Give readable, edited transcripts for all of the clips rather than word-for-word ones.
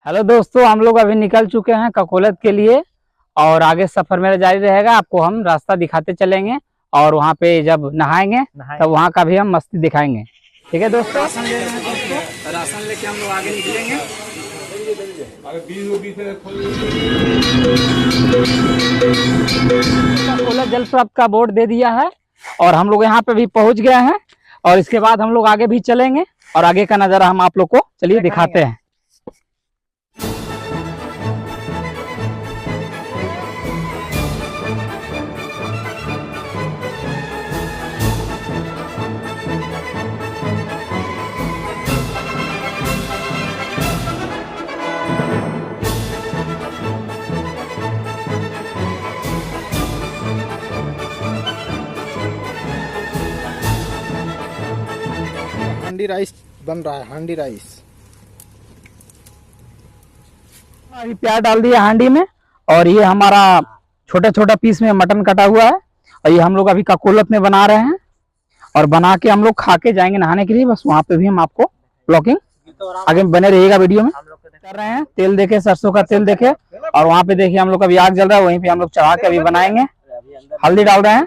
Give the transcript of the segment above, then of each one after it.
Hello दोस्तों, हम लोग अभी निकल चुके हैं ककोलत के लिए और आगे सफर मेरा जारी रहेगा। आपको हम रास्ता दिखाते चलेंगे और वहाँ पे जब नहाएंगे तब वहाँ का भी हम मस्ती दिखाएंगे। ठीक है दोस्तों, राशन ले रहे हैं दोस्तों, राशन लेके हम लोग आगे निकलेंगे। ककोलत जलप्रपात का बोर्ड दे दिया है और हम लोग यहाँ पे भी पहुँच गए हैं और इसके बाद हम लोग आगे भी चलेंगे और आगे का नज़ारा हम आप लोग को चलिए दिखाते हैं। हांडी राइस बन रहा है। हांडी राइस अभी प्याज डाल दिया हांडी में और ये हमारा छोटा छोटा पीस में मटन कटा हुआ है और ये हम लोग अभी ककोलत में बना रहे हैं और बना के हम लोग खा के जाएंगे नहाने के लिए। बस वहाँ पे भी हम आपको ब्लॉगिंग आगे बने रहिएगा वीडियो में। कर रहे हैं तेल देखे, सरसों का तेल देखे और वहाँ पे देखिए हम लोग अभी आग जल रहा है, वहीं पे हम लोग चढ़ा के अभी बनाएंगे। हल्दी डाल रहे हैं।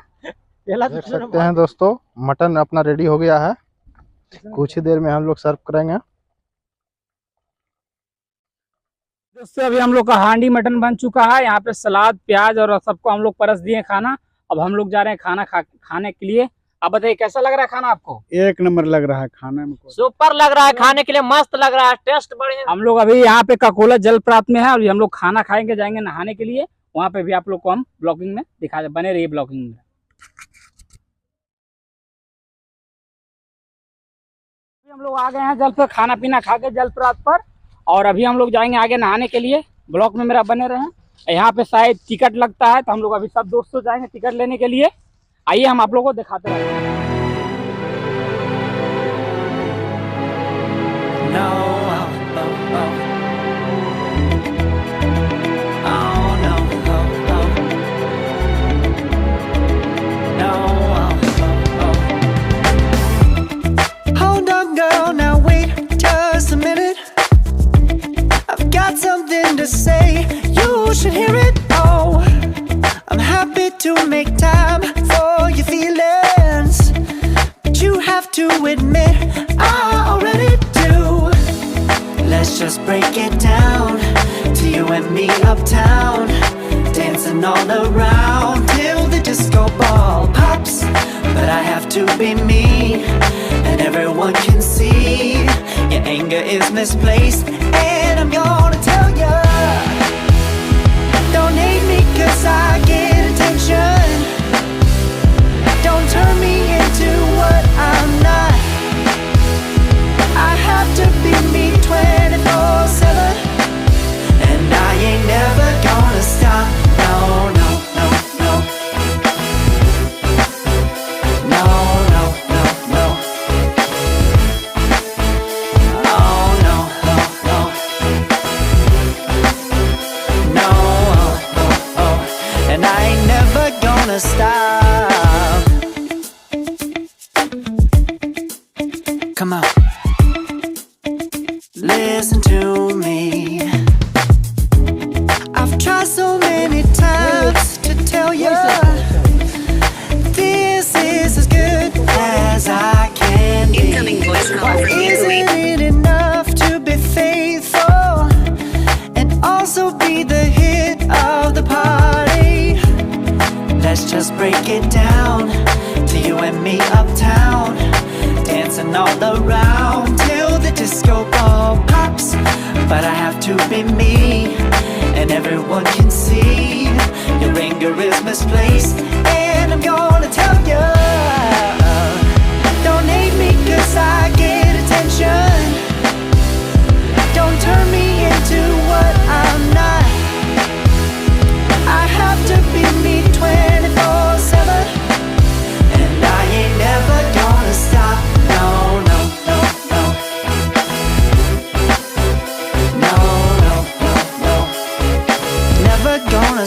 देख सकते हैं दोस्तों, मटन अपना रेडी हो गया है। कुछ ही देर में हम लोग सर्व करेंगे। दोस्तों अभी हम लोग का हांडी मटन बन चुका है। यहाँ पे सलाद, प्याज और सबको हम लोग परस दिए खाना। अब हम लोग जा रहे हैं खाना खाने के लिए। आप बताइए कैसा लग रहा है खाना आपको? एक नंबर लग रहा है खाने में, सुपर लग रहा है, खाने के लिए मस्त लग रहा है, टेस्ट बढ़िया। हम लोग अभी यहाँ पे ककोलत जलप्रपात में है और हम लोग खाना खाएंगे, जाएंगे नहाने के लिए। वहाँ पे भी आप लोग को हम ब्लॉगिंग में दिखा, बने रहिए ब्लॉगिंग में। हम लोग आ गए हैं जल पर, खाना पीना खा के जलप्रपात पर और अभी हम लोग जाएंगे आगे नहाने के लिए। ब्लॉग में मेरा बने रहे। यहाँ पे शायद टिकट लगता है तो हम लोग अभी सब दोस्तों जाएंगे टिकट लेने के लिए। आइए हम आप लोगों को दिखाते हैं। Something to say, you should hear it. Oh, I'm happy to make time for your feelings, but you have to admit I already do. Let's just break it down to you and me uptown, dancing all around till the disco ball pops. But I have to be me, and everyone can see your anger is misplaced, and I'm gonna tell ya, don't hate me 'cause I get attention. Don't turn me into what I'm not. I have to be me 24/7, and I ain't never gonna stop. No, no, no, no. No, no, no, no. Oh, no, no, no. No, oh, oh, oh. And I ain't never gonna stop. Come on. Listen to me. I've tried so many times to tell you this is as good as I can be. Incoming voice call from Isn't it enough to be faithful and also be the hit of the party? Let's just break it down to you and me uptown, dancing all around till the disco ball pops. But I have to be me, and everyone can see your anger is misplaced, and I'm gonna tell you, don't hate me 'cause I get attention. Don't turn me into what I'm not. I have to be me 24/7, and I ain't never gonna stop. No, no, no, no. No, no, no, no. Never gonna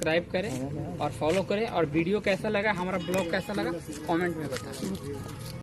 subscribe करें और follow करें, और video कैसा लगा, हमारा blog कैसा लगा comment में बताएं।